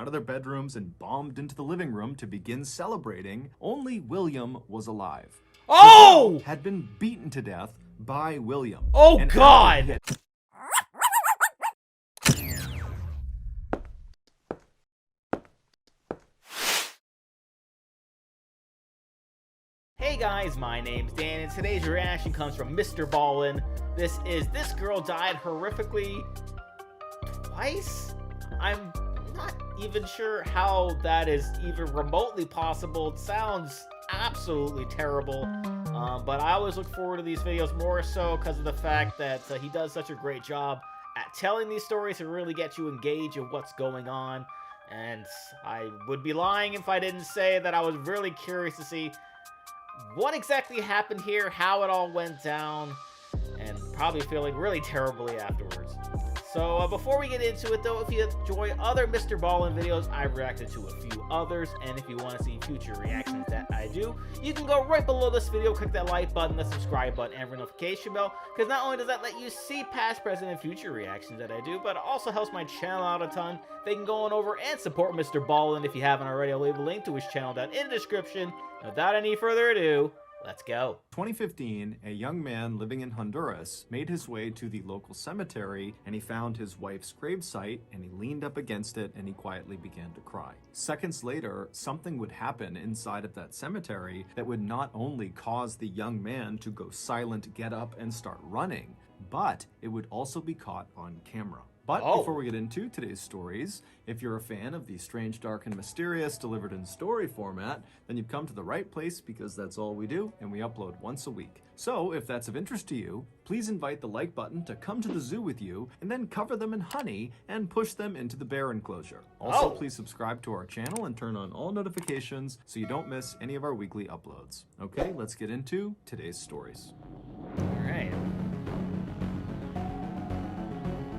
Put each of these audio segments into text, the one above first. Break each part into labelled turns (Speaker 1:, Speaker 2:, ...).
Speaker 1: out of their bedrooms and bombed into the living room to begin celebrating, only William was alive.
Speaker 2: Oh!
Speaker 1: The girl had been beaten to death by William.
Speaker 2: Oh,
Speaker 1: And
Speaker 2: God! Hey guys, my name's Dan, and today's reaction comes from MrBallen. This girl died horrifically twice? I'm not even sure how that is even remotely possible. It sounds absolutely terrible. But I always look forward to these videos more so because of the fact that he does such a great job at telling these stories to really get you engaged in what's going on. And I would be lying if I didn't say that I was really curious to see what exactly happened here, how it all went down, and probably feeling really terribly afterwards. So before we get into it though, if you enjoy other MrBallen videos, I've reacted to a few others, and if you want to see future reactions that I do, you can go right below this video, click that like button, the subscribe button, and the notification bell, because not only does that let you see past, present, and future reactions that I do, but it also helps my channel out a ton. They can go on over and support MrBallen if you haven't already. I'll leave a link to his channel down in the description. Without any further ado, let's go.
Speaker 1: 2015, a young man living in Honduras made his way to the local cemetery, and he found his wife's gravesite, and he leaned up against it and he quietly began to cry. Seconds later, something would happen inside of that cemetery that would not only cause the young man to go silent, get up, and start running, but it would also be caught on camera. But before we get into today's stories, if you're a fan of the strange, dark, and mysterious delivered in story format, then you've come to the right place, because that's all we do, and we upload once a week. So if that's of interest to you, please invite the like button to come to the zoo with you, and then cover them in honey and push them into the bear enclosure. Also, please subscribe to our channel and turn on all notifications so you don't miss any of our weekly uploads. Okay, let's get into today's stories.
Speaker 2: All right.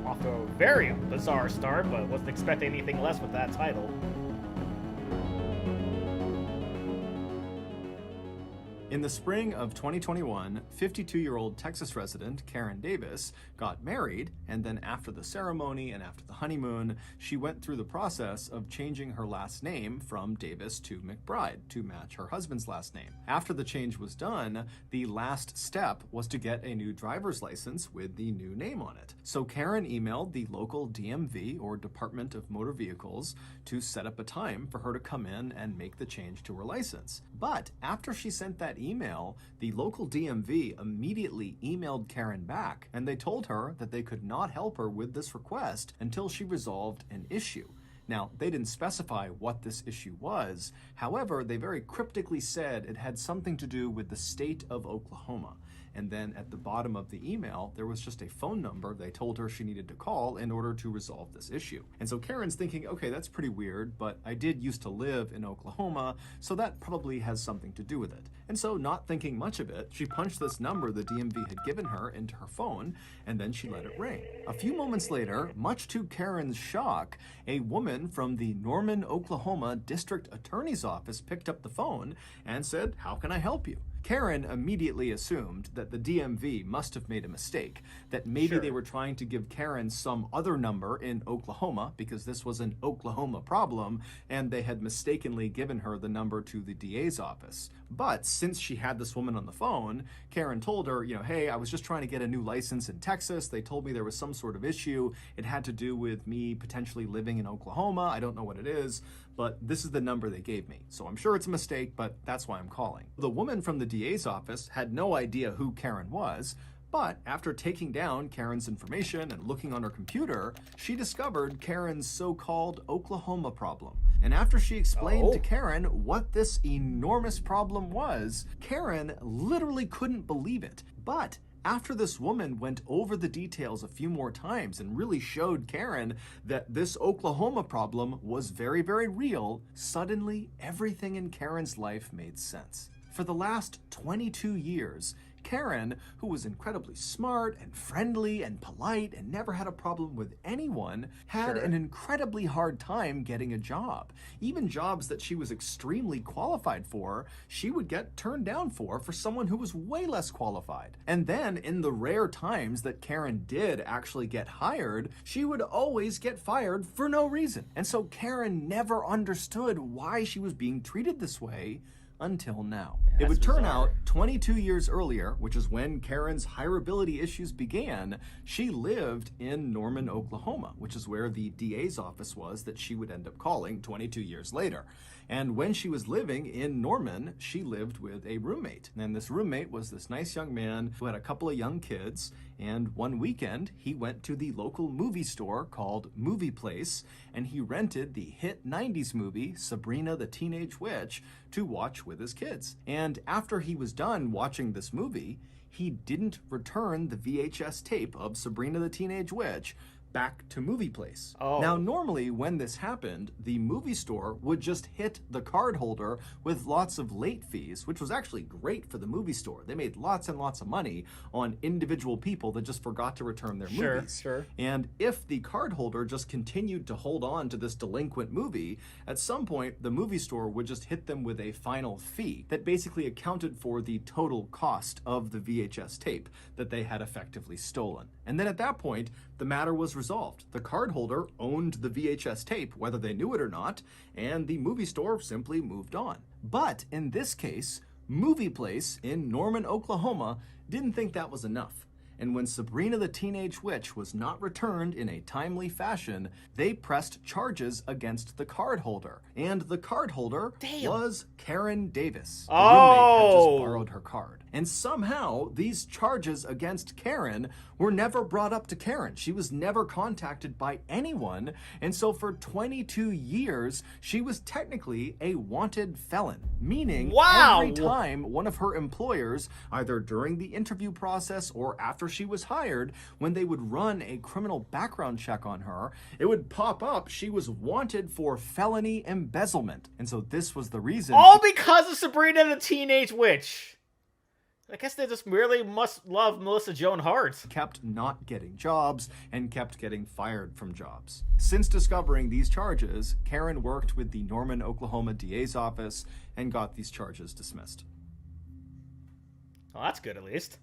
Speaker 2: Off to a very bizarre start, but wasn't expecting anything less with that title.
Speaker 1: In the spring of 2021, 52-year-old Texas resident Karen Davis got married, and then after the ceremony and after the honeymoon, she went through the process of changing her last name from Davis to McBride to match her husband's last name. After the change was done, the last step was to get a new driver's license with the new name on it. So Karen emailed the local DMV, or Department of Motor Vehicles, to set up a time for her to come in and make the change to her license. But after she sent that email, the local DMV immediately emailed Karen back, and they told her that they could not help her with this request until she resolved an issue. Now, they didn't specify what this issue was. However, they very cryptically said it had something to do with the state of Oklahoma. And then at the bottom of the email, there was just a phone number they told her she needed to call in order to resolve this issue. And so Karen's thinking, okay, that's pretty weird, but I did used to live in Oklahoma, so that probably has something to do with it. And so, not thinking much of it, she punched this number the DMV had given her into her phone, and then she let it ring. A few moments later, much to Karen's shock, a woman from the Norman, Oklahoma District Attorney's Office picked up the phone and said, "How can I help you?" Karen immediately assumed that the DMV must have made a mistake, that maybe they were trying to give Karen some other number in Oklahoma, because this was an Oklahoma problem, and they had mistakenly given her the number to the DA's office. But since she had this woman on the phone, Karen told her, hey, I was just trying to get a new license in Texas. They told me there was some sort of issue. It had to do with me potentially living in Oklahoma. I don't know what it is, but this is the number they gave me. So I'm sure it's a mistake, but that's why I'm calling. The woman from the DA's office had no idea who Karen was, but after taking down Karen's information and looking on her computer, she discovered Karen's so-called Oklahoma problem. And after she explained to Karen what this enormous problem was, Karen literally couldn't believe it. But after this woman went over the details a few more times and really showed Karen that this Oklahoma problem was very, very real, suddenly everything in Karen's life made sense. For the last 22 years, Karen, who was incredibly smart and friendly and polite and never had a problem with anyone, had an incredibly hard time getting a job. Even jobs that she was extremely qualified for, she would get turned down for someone who was way less qualified. And then, in the rare times that Karen did actually get hired, she would always get fired for no reason. And so Karen never understood why she was being treated this way until now. It would turn out 22 years earlier, which is when Karen's hireability issues began, she lived in Norman, Oklahoma, which is where the DA's office was that she would end up calling 22 years later. And when she was living in Norman, she lived with a roommate. And this roommate was this nice young man who had a couple of young kids. And one weekend, he went to the local movie store called Movie Place, and he rented the hit 90s movie, Sabrina the Teenage Witch, to watch with his kids. And after he was done watching this movie, he didn't return the VHS tape of Sabrina the Teenage Witch back to Movie Place. Now, normally when this happened, the movie store would just hit the card holder with lots of late fees, which was actually great for the movie store. They made lots and lots of money on individual people that just forgot to return their movies. And if the card holder just continued to hold on to this delinquent movie, at some point the movie store would just hit them with a final fee that basically accounted for the total cost of the VHS tape that they had effectively stolen. And then at that point, the matter was resolved. The cardholder owned the VHS tape, whether they knew it or not, and the movie store simply moved on. But in this case, Movie Place in Norman, Oklahoma, didn't think that was enough. And when Sabrina the Teenage Witch was not returned in a timely fashion, they pressed charges against the cardholder. And the cardholder was Karen Davis. The roommate had just borrowed her card. And somehow, these charges against Karen were never brought up to Karen. She was never contacted by anyone. And so for 22 years, she was technically a wanted felon. Meaning, every time one of her employers, either during the interview process or after she was hired, when they would run a criminal background check on her, it would pop up she was wanted for felony embezzlement. And so this was the reason.
Speaker 2: All because of Sabrina the Teenage Witch. I guess they just really must love Melissa Joan Hart.
Speaker 1: Kept not getting jobs and kept getting fired from jobs. Since discovering these charges, Karen worked with the Norman, Oklahoma DA's office and got these charges dismissed.
Speaker 2: Well, that's good at least.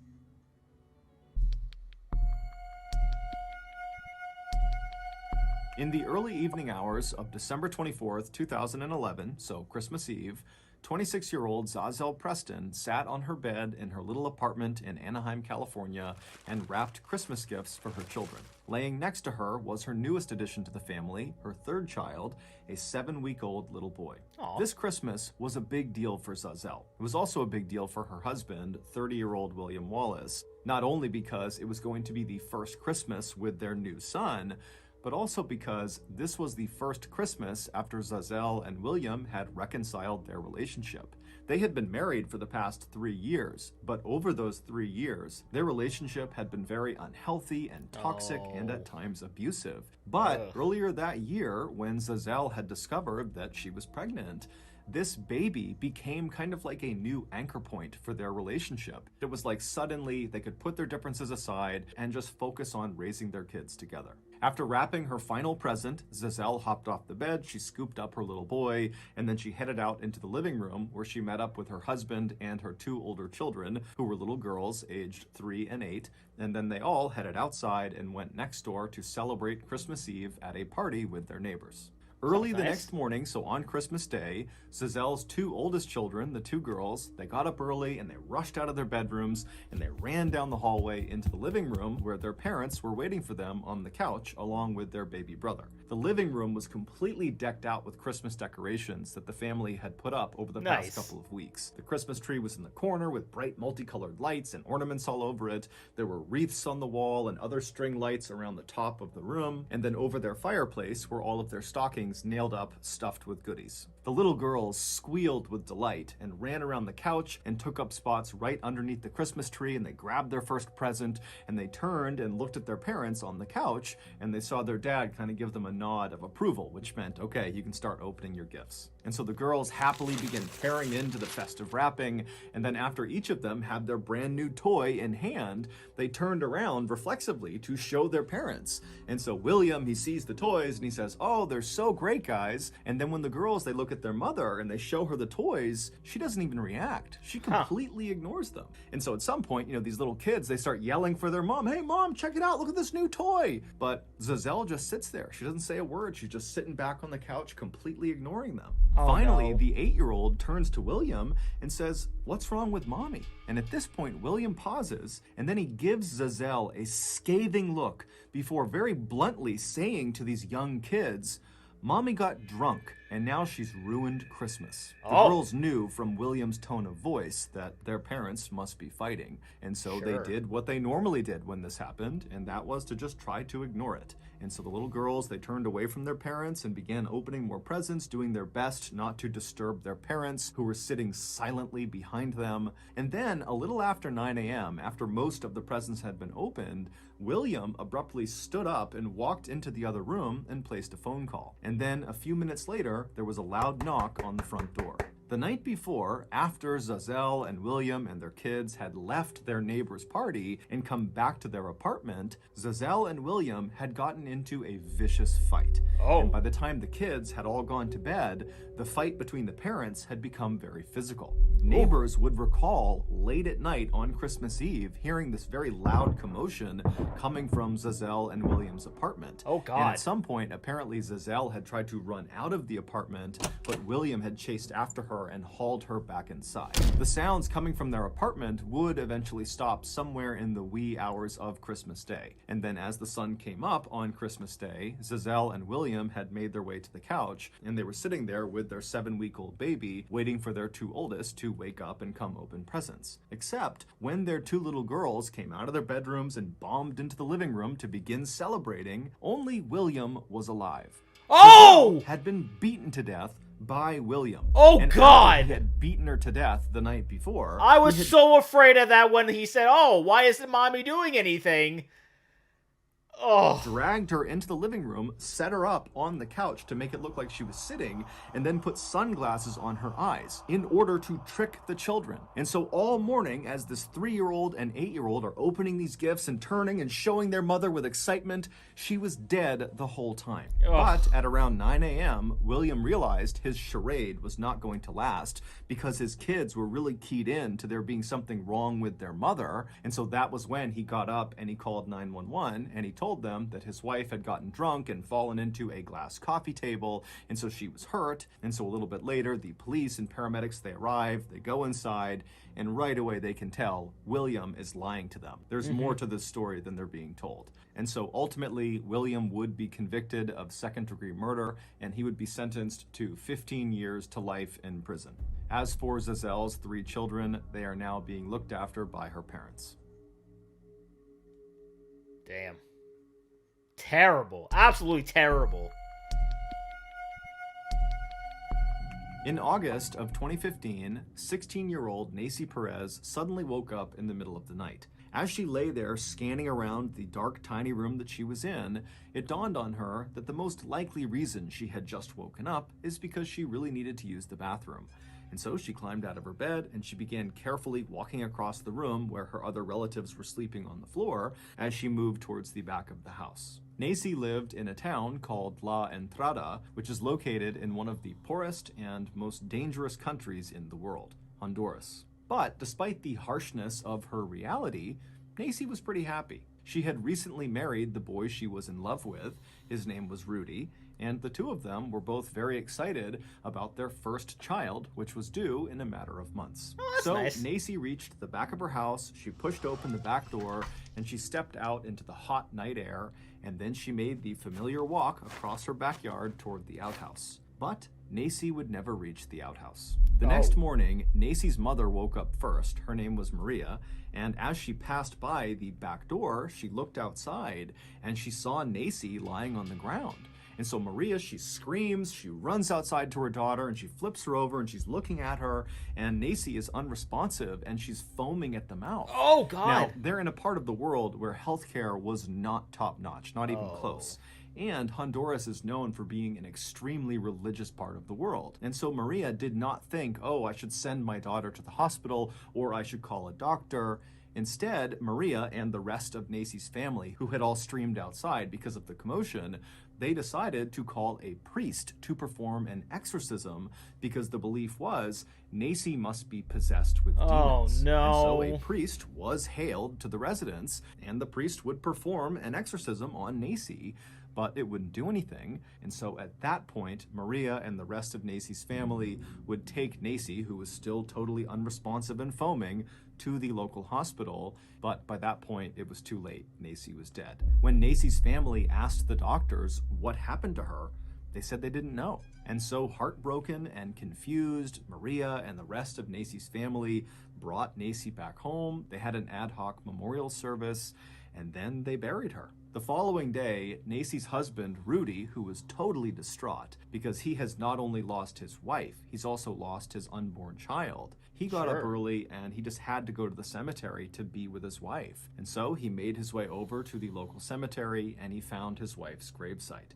Speaker 1: In the early evening hours of December 24th, 2011, so Christmas Eve, 26-year-old Zazel Preston sat on her bed in her little apartment in Anaheim, California, and wrapped Christmas gifts for her children. Laying next to her was her newest addition to the family, her third child, a 7-week-old little boy. This Christmas was a big deal for Zazel. It was also a big deal for her husband, 30-year-old William Wallace, not only because it was going to be the first Christmas with their new son, but also because this was the first Christmas after Zazel and William had reconciled their relationship. They had been married for the past 3 years, but over those 3 years, their relationship had been very unhealthy and toxic and at times abusive. But earlier that year, when Zazel had discovered that she was pregnant, this baby became kind of like a new anchor point for their relationship. It was like suddenly they could put their differences aside and just focus on raising their kids together. After wrapping her final present, Zazel hopped off the bed, she scooped up her little boy, and then she headed out into the living room where she met up with her husband and her 2 older children, who were little girls aged 3 and 8, and then they all headed outside and went next door to celebrate Christmas Eve at a party with their neighbors. Early the next morning, so on Christmas Day, Zazel's 2 oldest children, the 2 girls, they got up early and they rushed out of their bedrooms and they ran down the hallway into the living room where their parents were waiting for them on the couch along with their baby brother. The living room was completely decked out with Christmas decorations that the family had put up over the past couple of weeks. The Christmas tree was in the corner with bright multicolored lights and ornaments all over it. There were wreaths on the wall and other string lights around the top of the room. And then over their fireplace were all of their stockings nailed up, stuffed with goodies. The little girls squealed with delight and ran around the couch and took up spots right underneath the Christmas tree, and they grabbed their first present and they turned and looked at their parents on the couch and they saw their dad kind of give them a nod of approval, which meant, okay, you can start opening your gifts. And so the girls happily begin tearing into the festive wrapping, and then after each of them had their brand new toy in hand, they turned around reflexively to show their parents. And so William, he sees the toys and he says, oh, they're so great, guys. And then when the girls, they look at their mother and they show her the toys, she doesn't even react. She completely ignores them. And so at some point, you know, these little kids, they start yelling for their mom, hey mom, check it out, look at this new toy. But Zazelle just sits there. She doesn't say a word. She's just sitting back on the couch, completely ignoring them.
Speaker 2: Oh,
Speaker 1: Finally,
Speaker 2: no.
Speaker 1: the 8-year-old turns to William and says, what's wrong with mommy? And at this point, William pauses, and then he gives Zazelle a scathing look before very bluntly saying to these young kids, mommy got drunk, and now she's ruined Christmas. The girls knew from William's tone of voice that their parents must be fighting, and so they did what they normally did when this happened, and that was to just try to ignore it. And so the little girls, they turned away from their parents and began opening more presents, doing their best not to disturb their parents, who were sitting silently behind them. And then, a little after 9 a.m., after most of the presents had been opened, William abruptly stood up and walked into the other room and placed a phone call. And then, a few minutes later, there was a loud knock on the front door. The night before, after Zazelle and William and their kids had left their neighbor's party and come back to their apartment, Zazelle and William had gotten into a vicious fight. And by the time the kids had all gone to bed, the fight between the parents had become very physical. Neighbors would recall late at night on Christmas Eve hearing this very loud commotion coming from Zazelle and William's apartment.
Speaker 2: Oh, God.
Speaker 1: And at some point, apparently Zazelle had tried to run out of the apartment, but William had chased after her and hauled her back inside. The sounds coming from their apartment would eventually stop somewhere in the wee hours of Christmas Day. And then as the sun came up on Christmas Day, Zazelle and William had made their way to the couch, and they were sitting there with their 7-week-old baby, waiting for their 2 oldest to wake up and come open presents. Except when their 2 little girls came out of their bedrooms and bombed into the living room to begin celebrating, only William was alive. Zazelle had been beaten to death by William.
Speaker 2: Oh,
Speaker 1: and
Speaker 2: God!
Speaker 1: He had beaten her to death the night before.
Speaker 2: I was so afraid of that when he said, oh, why isn't mommy doing anything?
Speaker 1: Dragged her into the living room, set her up on the couch to make it look like she was sitting, and then put sunglasses on her eyes in order to trick the children. And so all morning, as this 3-year-old and 8-year-old are opening these gifts and turning and showing their mother with excitement, she was dead the whole time. But at around 9 a.m., William realized his charade was not going to last because his kids were really keyed in to there being something wrong with their mother. And so that was when he got up and he called 911, and he told them that his wife had gotten drunk and fallen into a glass coffee table, and so she was hurt. And so a little bit later, the police and paramedics, they arrive, they go inside, and right away they can tell William is lying to them. There's more to this story than they're being told. And so ultimately, William would be convicted of 2nd-degree murder, and he would be sentenced to 15 years to life in prison. As for Zazelle's 3 children, they are now being looked after by her parents.
Speaker 2: Damn. Terrible. Absolutely terrible.
Speaker 1: In August of 2015, 16-year-old Nacy Perez suddenly woke up in the middle of the night. As she lay there scanning around the dark, tiny room that she was in, it dawned on her that the most likely reason she had just woken up is because she really needed to use the bathroom. And so she climbed out of her bed and she began carefully walking across the room where her other relatives were sleeping on the floor as she moved towards the back of the house. Nacy lived in a town called La Entrada, which is located in one of the poorest and most dangerous countries in the world, Honduras. But despite the harshness of her reality, Nacy was pretty happy. She had recently married the boy she was in love with. His name was Rudy, and the 2 of them were both very excited about their first child, which was due in a matter of months.
Speaker 2: So nice.
Speaker 1: Nacy reached the back of her house, she pushed open the back door, and she stepped out into the hot night air, and then she made the familiar walk across her backyard toward the outhouse. But Nacy would never reach the outhouse. The next morning, Nacy's mother woke up first. Her name was Maria, and as she passed by the back door, she looked outside, and she saw Nacy lying on the ground. And so Maria, she screams, she runs outside to her daughter, and she flips her over, and she's looking at her, and Nacy is unresponsive, and she's foaming at the mouth.
Speaker 2: Oh, God.
Speaker 1: Now, they're in a part of the world where healthcare was not top-notch, not even close. and Honduras is known for being an extremely religious part of the world. And so Maria did not think, oh, I should send my daughter to the hospital or I should call a doctor. Instead, Maria and the rest of Nacy's family, who had all streamed outside because of the commotion, they decided to call a priest to perform an exorcism because the belief was Nacy must be possessed with demons.
Speaker 2: Oh, no.
Speaker 1: And so a priest was hailed to the residence, and the priest would perform an exorcism on Nacy, but it wouldn't do anything. And so at that point, Maria and the rest of Nacy's family would take Nacy, who was still totally unresponsive and foaming, to the local hospital, but by that point, it was too late. Nacy was dead. When Nacy's family asked the doctors what happened to her, they said they didn't know. And so, heartbroken and confused, Maria and the rest of Nacy's family brought Nacy back home. They had an ad hoc memorial service, and then they buried her. The following day, Nacy's husband, Rudy, who was totally distraught because he has not only lost his wife, he's also lost his unborn child. He got up early and he just had to go to the cemetery to be with his wife. And so he made his way over to the local cemetery and he found his wife's gravesite.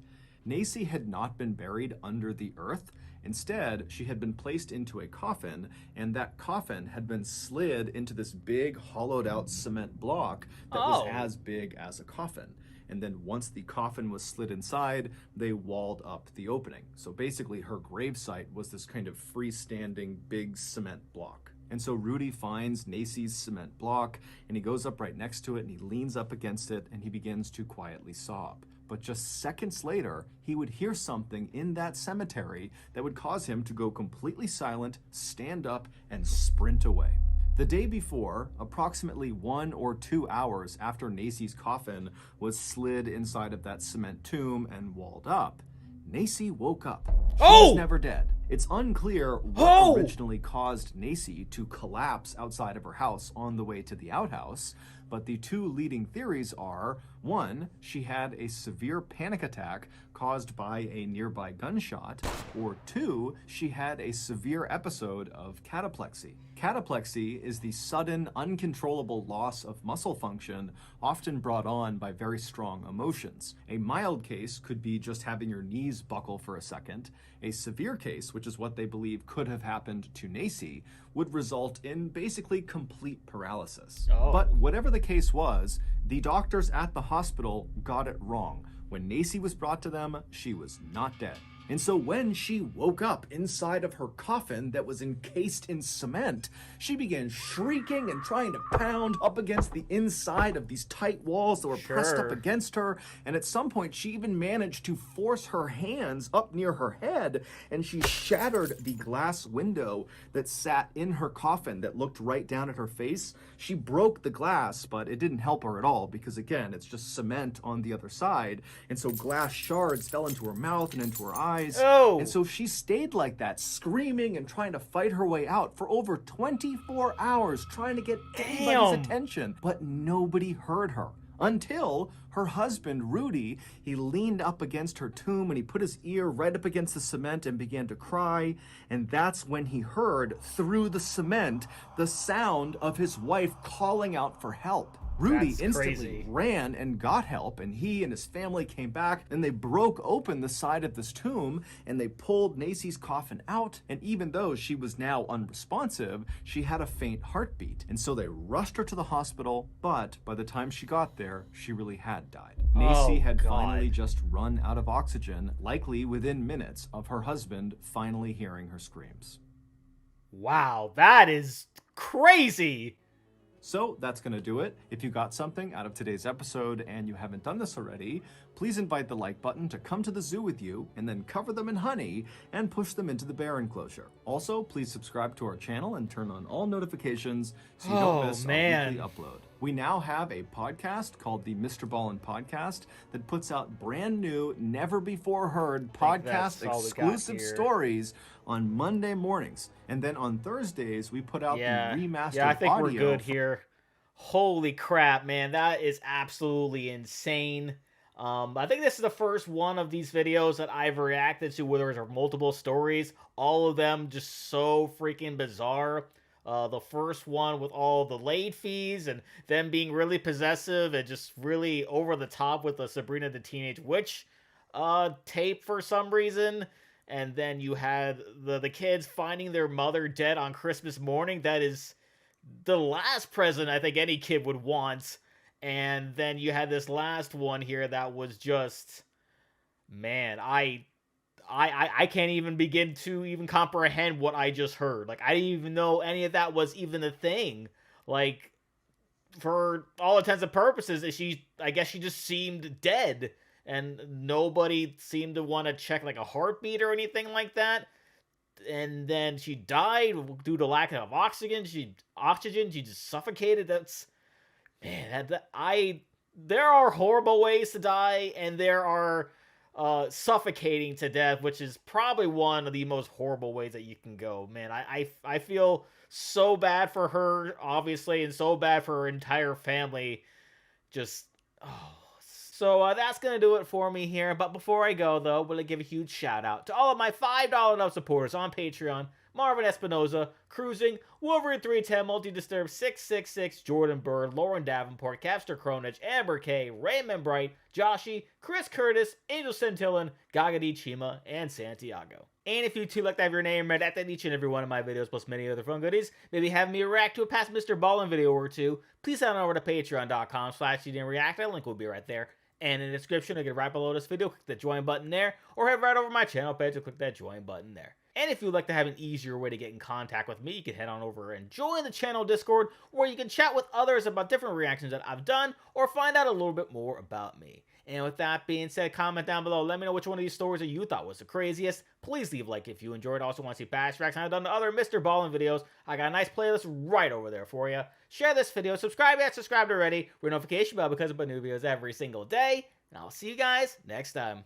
Speaker 1: Nacy had not been buried under the earth. Instead, she had been placed into a coffin, and that coffin had been slid into this big hollowed out cement block that was as big as a coffin. And then once the coffin was slid inside, they walled up the opening. So basically her gravesite was this kind of freestanding big cement block. And so Rudy finds Nacy's cement block and he goes up right next to it and he leans up against it and he begins to quietly sob. But just seconds later, he would hear something in that cemetery that would cause him to go completely silent, stand up, and sprint away. The day before, approximately 1 or 2 hours after Nacy's coffin was slid inside of that cement tomb and walled up, Nacy woke up. She was never dead. It's unclear what originally caused Nacy to collapse outside of her house on the way to the outhouse, but the two leading theories are, one, she had a severe panic attack caused by a nearby gunshot, or two, she had a severe episode of cataplexy. Cataplexy is the sudden, uncontrollable loss of muscle function, often brought on by very strong emotions. A mild case could be just having your knees buckle for a second. A severe case, which is what they believe could have happened to Nacy, would result in basically complete paralysis. But whatever the case was, the doctors at the hospital got it wrong. When Nacy was brought to them, she was not dead. And so when she woke up inside of her coffin that was encased in cement, she began shrieking and trying to pound up against the inside of these tight walls that were pressed up against her. And at some point, she even managed to force her hands up near her head, and she shattered the glass window that sat in her coffin that looked right down at her face. She broke the glass, but it didn't help her at all because, again, it's just cement on the other side. And so glass shards fell into her mouth and into her eyes. And so she stayed like that, screaming and trying to fight her way out for over 24 hours, trying to get anybody's attention. But nobody heard her until her husband, Rudy, he leaned up against her tomb and he put his ear right up against the cement and began to cry. And that's when he heard through the cement the sound of his wife calling out for help. Rudy instantly ran and got help, and he and his family came back, and they broke open the side of this tomb, and they pulled Nacy's coffin out, and even though she was now unresponsive, she had a faint heartbeat. And so they rushed her to the hospital, but by the time she got there, she really had died. Nacy had finally just run out of oxygen, likely within minutes of her husband finally hearing her screams.
Speaker 2: Wow, that is crazy!
Speaker 1: So that's going to do it. If you got something out of today's episode and you haven't done this already, please invite the like button to come to the zoo with you and then cover them in honey and push them into the bear enclosure. Also, please subscribe to our channel and turn on all notifications so you don't miss our weekly upload. We now have a podcast called the MrBallen Podcast that puts out brand new, never before heard podcast exclusive stories on Monday mornings. And then on Thursdays, we put out the remastered
Speaker 2: I think
Speaker 1: audio.
Speaker 2: We're good here. Holy crap, man. That is absolutely insane. I think this is the first one of these videos that I've reacted to where there are multiple stories. All of them just so freaking bizarre. The first one with all the late fees and them being really possessive and just really over the top with the Sabrina the Teenage Witch tape for some reason. And then you had the kids finding their mother dead on Christmas morning. That is the last present I think any kid would want. And then you had this last one here that was just, man, I can't even begin to even comprehend what I just heard. Like, I didn't even know any of that was even a thing. Like, for all intents and purposes, I guess she just seemed dead. And nobody seemed to want to check, like, a heartbeat or anything like that. And then she died due to lack of oxygen. She just suffocated. That's, man, there are horrible ways to die, and there are suffocating to death, which is probably one of the most horrible ways that you can go. Man, I feel so bad for her, obviously, and so bad for her entire family. Just, oh. So that's going to do it for me here. But before I go, though, I'm going to give a huge shout out to all of my $5 and up supporters on Patreon. Marvin Espinoza, Cruising, Wolverine 310, Multi-Disturb 666, Jordan Bird, Lauren Davenport, Capster Cronich, Amber K, Raymond Bright, Joshi, Chris Curtis, Angel Centillon, Gagadi Chima, and Santiago. And if you too like to have your name read at each and every one of my videos, plus many other fun goodies, maybe have me react to a past MrBallen video or two, please head on over to patreon.com/Reactor. Link will be right there. And in the description, you can right below this video, click the join button there, or head right over my channel page and click that join button there. And if you'd like to have an easier way to get in contact with me, you can head on over and join the channel Discord, where you can chat with others about different reactions that I've done, or find out a little bit more about me. And with that being said, comment down below. Let me know which one of these stories that you thought was the craziest. Please leave a like if you enjoyed. Also want to see past reactions I've done to other MrBallen videos. I got a nice playlist right over there for you. Share this video. Subscribe yet subscribed already. Ring notification bell because I put new videos every single day. And I'll see you guys next time.